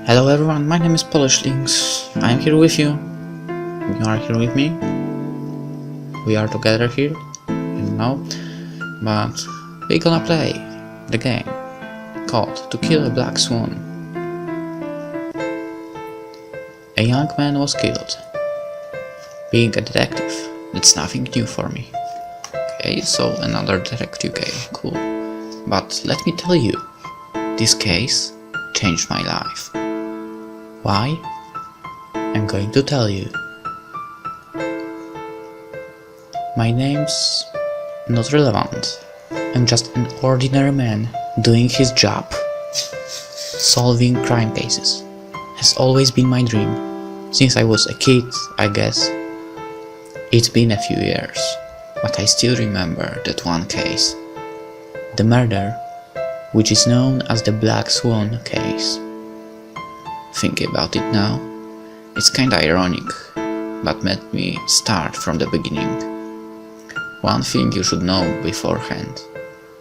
Hello everyone, my name is PolishLynx. I'm here with you. You are here with me. We are together here, but we're gonna play the game called To Kill a Black Swan. A young man was killed. Being a detective, that's nothing new for me. Okay, so another detective game, cool. But let me tell you, this case changed my life. Why? I'm going to tell you. My name's not relevant. I'm just an ordinary man doing his job. Solving crime cases has always been my dream. Since I was a kid, I guess. It's been a few years, but I still remember that one case. The murder, which is known as the Black Swan case. Thinking about it now, it's kinda ironic, but let me start from the beginning. One thing you should know beforehand: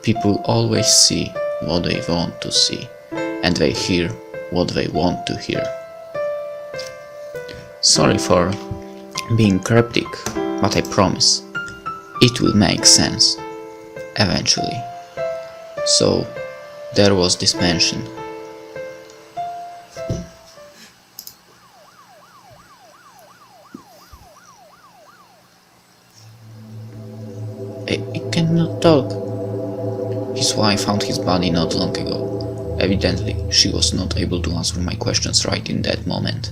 people always see what they want to see, and they hear what they want to hear. Sorry for being cryptic, but I promise it will make sense eventually. So there was this mansion. He cannot talk. His wife found his body not long ago. Evidently, she was not able to answer my questions right in that moment.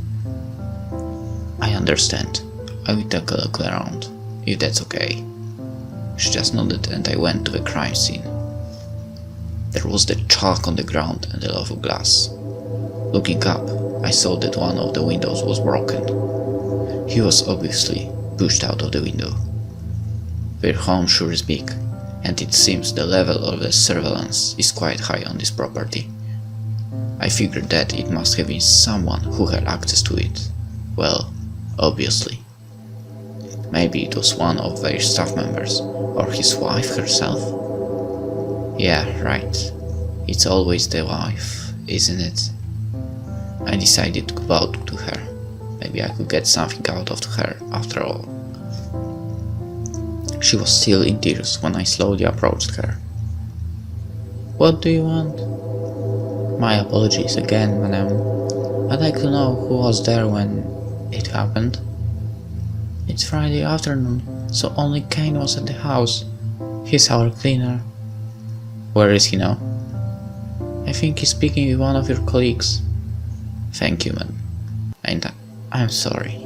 I understand. I will take a look around, if that's okay. She just nodded and I went to the crime scene. There was the chalk on the ground and a lot of glass. Looking up, I saw that one of the windows was broken. He was obviously pushed out of the window. Their home sure is big, and it seems the level of the surveillance is quite high on this property. I figured that it must have been someone who had access to it. Well, obviously. Maybe it was one of their staff members, or his wife herself. Yeah, right. It's always the wife, isn't it? I decided to go out to her. Maybe I could get something out of her after all. She was still in tears when I slowly approached her. What do you want? My apologies again, madam. I'd like to know who was there when it happened. It's Friday afternoon, so only Kane was at the house. He's our cleaner. Where is he now? I think he's speaking with one of your colleagues. Thank you, man. And I'm sorry.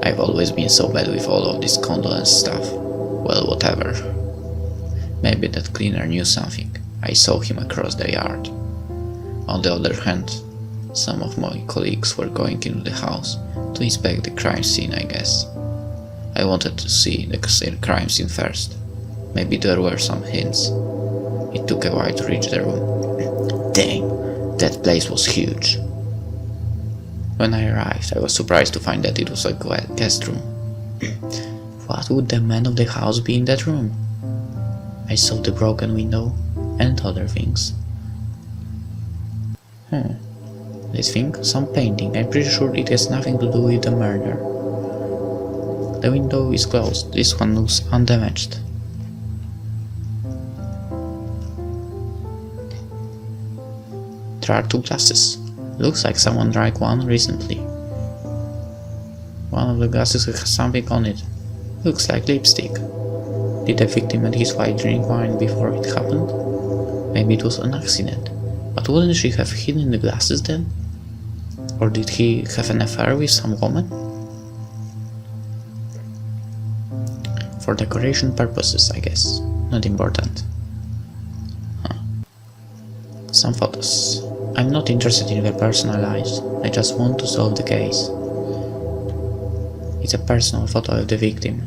I've always been so bad with all of this condolence stuff. Well, whatever. Maybe that cleaner knew something. I saw him across the yard. On the other hand, some of my colleagues were going into the house to inspect the crime scene, I guess. I wanted to see the crime scene first. Maybe there were some hints. It took a while to reach the room. Dang, that place was huge. When I arrived, I was surprised to find that it was a guest room. What would the man of the house be in that room? I saw the broken window and other things. This thing, some painting. I'm pretty sure it has nothing to do with the murder. The window is closed. This one looks undamaged. There are two glasses. Looks like someone drank one recently. One of the glasses has something on it. Looks like lipstick. Did the victim and his wife drink wine before it happened? Maybe it was an accident. But wouldn't she have hidden the glasses then? Or did he have an affair with some woman? For decoration purposes, I guess. Not important. Some photos. I'm not interested in their personal lives. I just want to solve the case. It's a personal photo of the victim.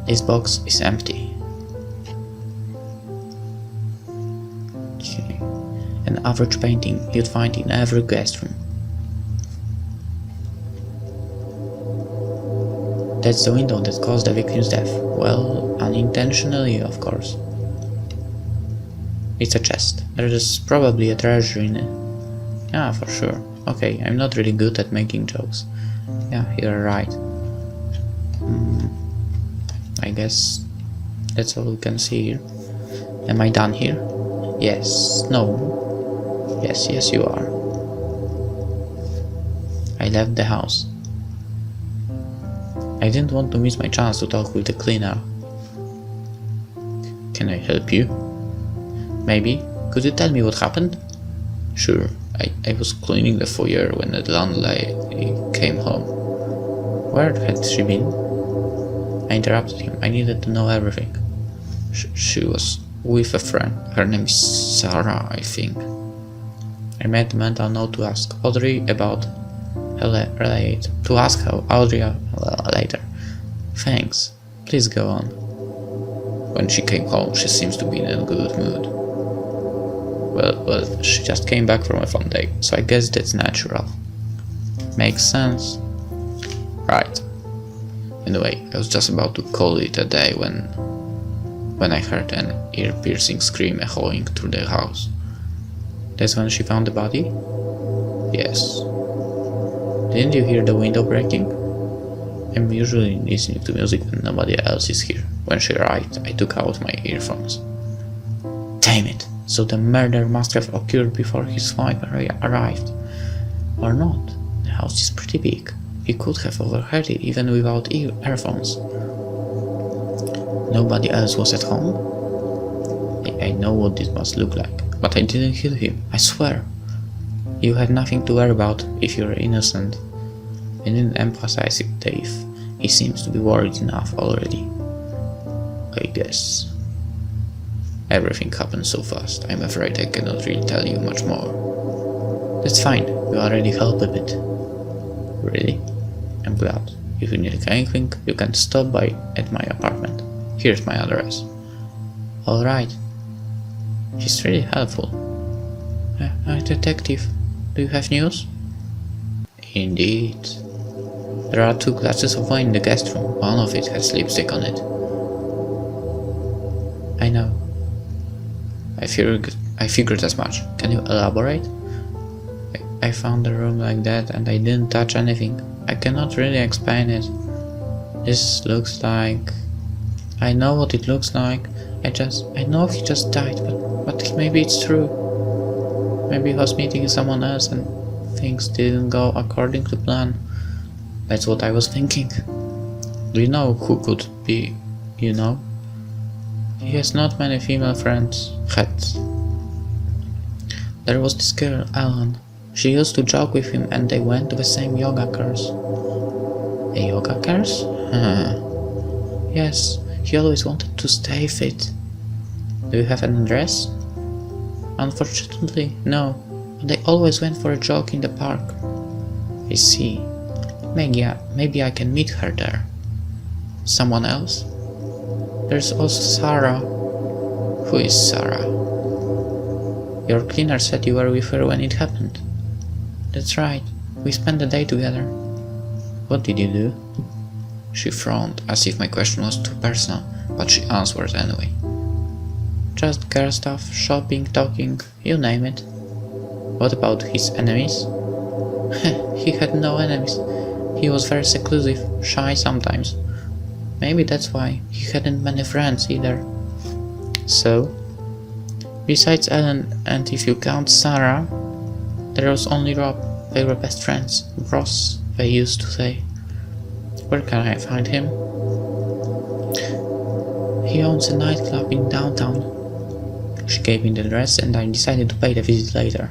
This box is empty. Okay. An average painting you'd find in every guest room. That's the window that caused the victim's death. Well, unintentionally, of course. It's a chest. There is probably a treasure in it. Yeah, for sure. Okay, I'm not really good at making jokes. Yeah, you're right. I guess that's all we can see here. Am I done here? Yes. No. Yes, yes you are. I left the house. I didn't want to miss my chance to talk with the cleaner. Can I help you? Maybe. Could you tell me what happened? Sure. I was cleaning the foyer when the landlady came home. Where had she been? I interrupted him. I needed to know everything. She was with a friend. Her name is Sarah, I think. I made a mental note to ask Audrey about her later. Later. Thanks. Please go on. When she came home, she seems to be in a good mood. Well, she just came back from a fun day, so I guess that's natural. Makes sense. Right. Anyway, I was just about to call it a day when I heard an ear-piercing scream echoing through the house. That's when she found the body? Yes. Didn't you hear the window breaking? I'm usually listening to music when nobody else is here. When she arrived, I took out my earphones. Damn it! So the murder must have occurred before his wife arrived. Or not. The house is pretty big. He could have overheard it even without earphones. Nobody else was at home? I know what this must look like, but I didn't kill him, I swear. You have nothing to worry about if you're innocent. I didn't emphasize it, Dave. He seems to be worried enough already. I guess. Everything happened so fast, I'm afraid I cannot really tell you much more. That's fine, you already helped a bit. Really? I'm glad. If you need anything, you can stop by at my apartment. Here's my address. Alright. He's really helpful. Detective, do you have news? Indeed. There are 2 glasses of wine in the guest room. One of it has lipstick on it. I know. I figured as much. Can you elaborate? I found the room like that and I didn't touch anything. I cannot really explain it. This looks like... I know what it looks like. I know he just died, but maybe it's true. Maybe he was meeting someone else and things didn't go according to plan. That's what I was thinking. Do you know who could be, you know? He has not many female friends. There was this girl, Ellen. She used to jog with him and they went to the same yoga course. A yoga course? Yes, he always wanted to stay fit. Do you have an address? Unfortunately, no, but they always went for a jog in the park. I see. Maybe I can meet her there. Someone else? There's also Sarah. Who is Sarah? Your cleaner said you were with her when it happened. That's right. We spent the day together. What did you do? She frowned, as if my question was too personal, but she answered anyway. Just girl stuff, shopping, talking, you name it. What about his enemies? He had no enemies. He was very seclusive, shy sometimes. Maybe that's why he hadn't many friends either. So? Besides Ellen, and if you count Sarah, there was only Rob. They were best friends. Ross, they used to say. Where can I find him? He owns a nightclub in downtown. She gave me the address and I decided to pay the visit later.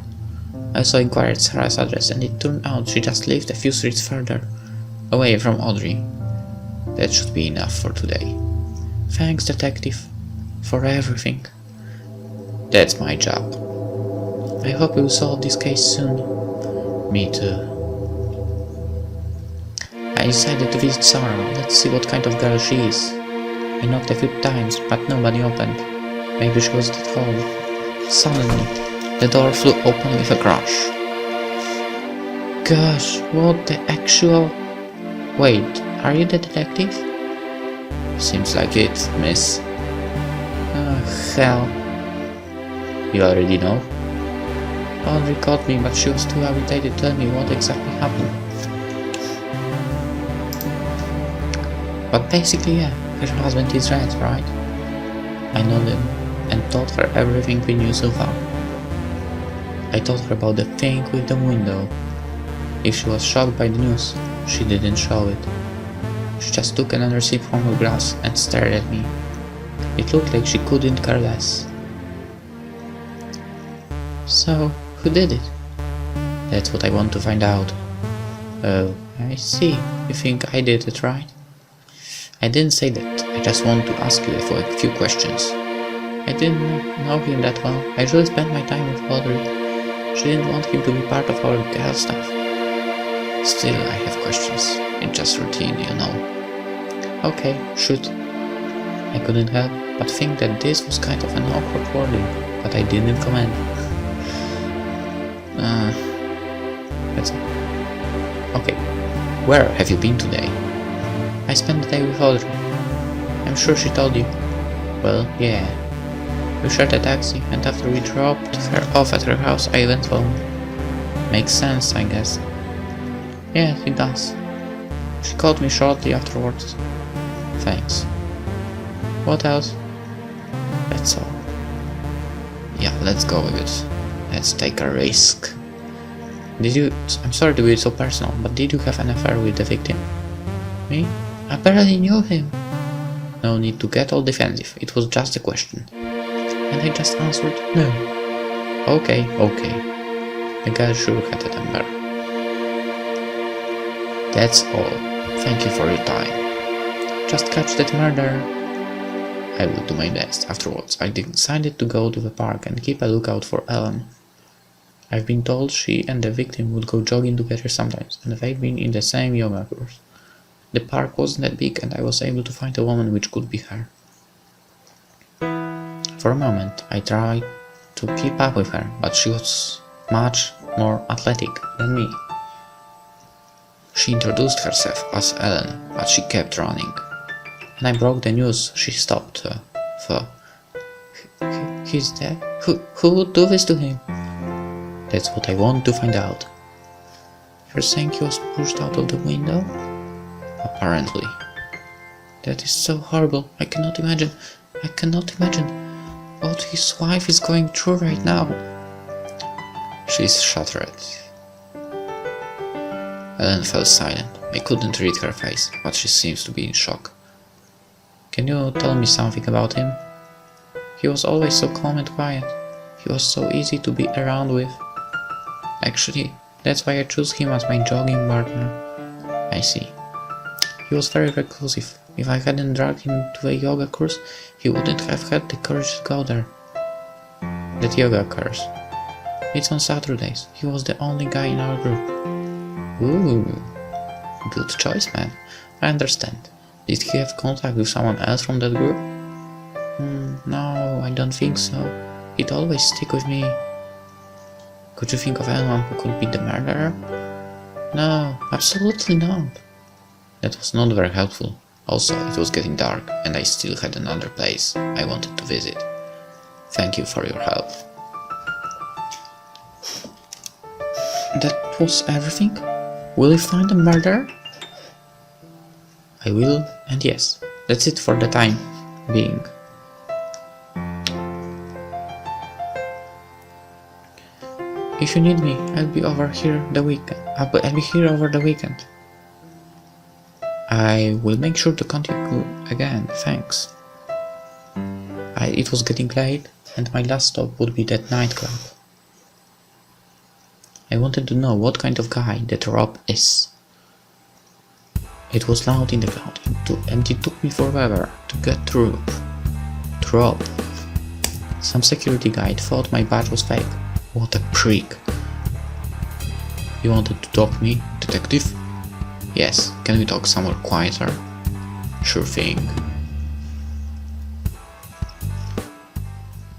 I also inquired Sarah's address and it turned out she just lived a few streets further, away from Audrey. That should be enough for today. Thanks, detective, for everything. That's my job. I hope we'll solve this case soon. Me too. I decided to visit Sarah. Let's see what kind of girl she is. I knocked a few times, but nobody opened. Maybe she was at home. Suddenly, the door flew open with a crash. Gosh, what the actual... Wait, are you the detective? Seems like it, miss. Oh, hell. You already know? Audrey caught me, but she was too agitated to tell me what exactly happened. But basically, yeah, her husband is red, right? I nodded and told her everything we knew so far. I told her about the thing with the window. If she was shocked by the news, she didn't show it. She just took another sip from her glass and stared at me. It looked like she couldn't care less. So, who did it? That's what I want to find out. Oh, I see. You think I did it, right? I didn't say that. I just want to ask you for a few questions. I didn't know him that well. I usually spent my time with Audrey. She didn't want him to be part of our girl stuff. Still, I have questions. It's just routine, you know. Okay, shoot. I couldn't help but think that this was kind of an awkward wording, but I didn't comment. That's it. Okay, where have you been today? I spent the day with Audrey. I'm sure she told you. Well, yeah. We shared a taxi, and after we dropped her off at her house, I went home. Makes sense, I guess. Yeah, it does. She called me shortly afterwards. Thanks. What else? That's all. Yeah, let's go with it. Let's take a risk. I'm sorry to be so personal, but did you have an affair with the victim? Me? I barely knew him. No need to get all defensive, it was just a question. And I just answered no. Okay. The girl shook her head at Amber. That's all. Thank you for your time. Just catch that murderer. I will do my best. Afterwards, I decided to go to the park and keep a lookout for Ellen. I've been told she and the victim would go jogging together sometimes, and they've been in the same yoga course. The park wasn't that big, and I was able to find a woman which could be her. For a moment, I tried to keep up with her, but she was much more athletic than me. She introduced herself as Ellen, but she kept running. When I broke the news, she stopped. He's dead? Who would do this to him? That's what I want to find out. You're saying he was pushed out of the window? Apparently. That is so horrible. I cannot imagine what his wife is going through right now. She's shattered. Ellen fell silent. I couldn't read her face, but she seems to be in shock. Can you tell me something about him? He was always so calm and quiet. He was so easy to be around with. Actually, that's why I chose him as my jogging partner. I see. He was very reclusive. If I hadn't dragged him to a yoga course, he wouldn't have had the courage to go there. That yoga course. It's on Saturdays. He was the only guy in our group. Ooh, good choice, man. I understand. Did he have contact with someone else from that group? No, I don't think so. He'd always stick with me. Could you think of anyone who could be the murderer? No, absolutely not. That was not very helpful. Also, it was getting dark, and I still had another place I wanted to visit. Thank you for your help. That was everything? Will you find the murderer? I will, and yes, that's it for the time being. If you need me, I'll be over here the weekend. I'll be here over the weekend. I will make sure to contact you again, thanks. It was getting late, and my last stop would be that nightclub. I wanted to know what kind of guy that Rob is. It was loud in the crowd, and it took me forever to get through. To Rob. Some security guy thought my badge was fake. What a prick. You wanted to talk to me, detective? Yes, can we talk somewhere quieter? Sure thing.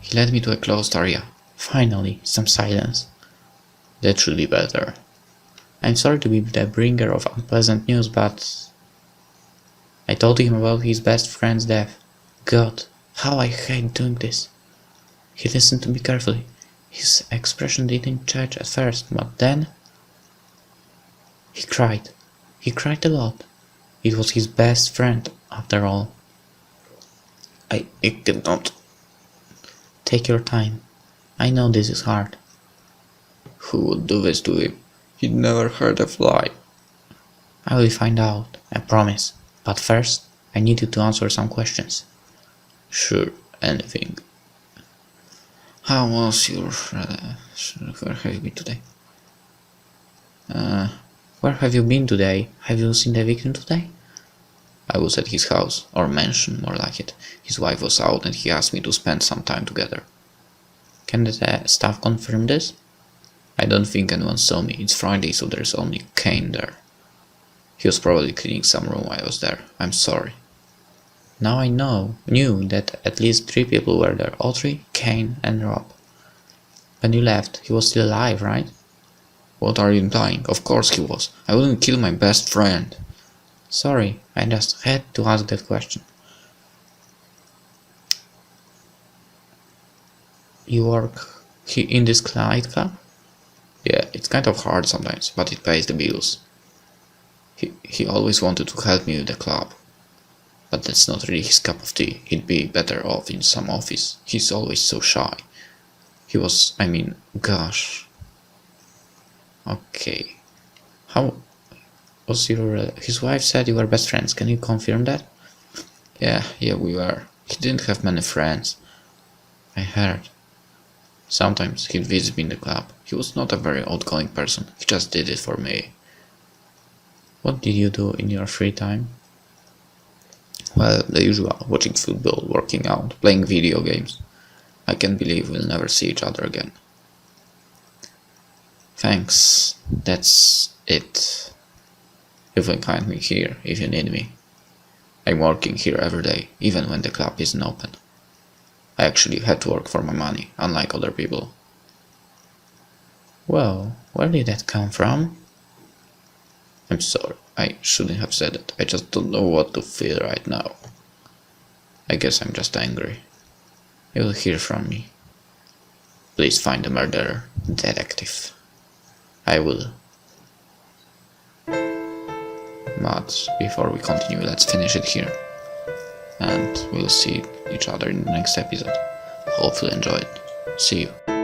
He led me to a closed area. Finally, some silence. That should be better. I'm sorry to be the bringer of unpleasant news, but... I told him about his best friend's death. God, how I hate doing this. He listened to me carefully. His expression didn't change at first, but then he cried. He cried a lot. It was his best friend, after all. I cannot. Take your time. I know this is hard. Who would do this to him? He'd never hurt a fly. I will find out, I promise. But first, I need you to answer some questions. Sure, anything. How was your... where have you been today? Where have you been today? Have you seen the victim today? I was at his house, or mansion, more like it. His wife was out and he asked me to spend some time together. Can the staff confirm this? I don't think anyone saw me. It's Friday, so there's only Kane there. He was probably cleaning some room while I was there. I'm sorry. Now I knew that at least 3 people were there. Audrey, Kane and Rob. When you left, he was still alive, right? What are you implying? Of course he was. I wouldn't kill my best friend. Sorry, I just had to ask that question. You work in this nightclub? Yeah, it's kind of hard sometimes, but it pays the bills. He always wanted to help me with the club. But that's not really his cup of tea. He'd be better off in some office. He's always so shy. Gosh. Okay. How was his wife said you were best friends. Can you confirm that? Yeah, we were. He didn't have many friends. I heard. Sometimes he'd visit me in the club. He was not a very outgoing person. He just did it for me. What did you do in your free time? Well, the usual. Watching football, working out, playing video games. I can't believe we'll never see each other again. Thanks. That's it. You can find me here if you need me. I'm working here every day, even when the club isn't open. I actually had to work for my money, unlike other people. Well, where did that come from? I'm sorry, I shouldn't have said it. I just don't know what to feel right now. I guess I'm just angry. You'll hear from me. Please find the murderer, detective. I will. But before we continue, let's finish it here. And we'll see each other in the next episode. Hopefully enjoy it. See you.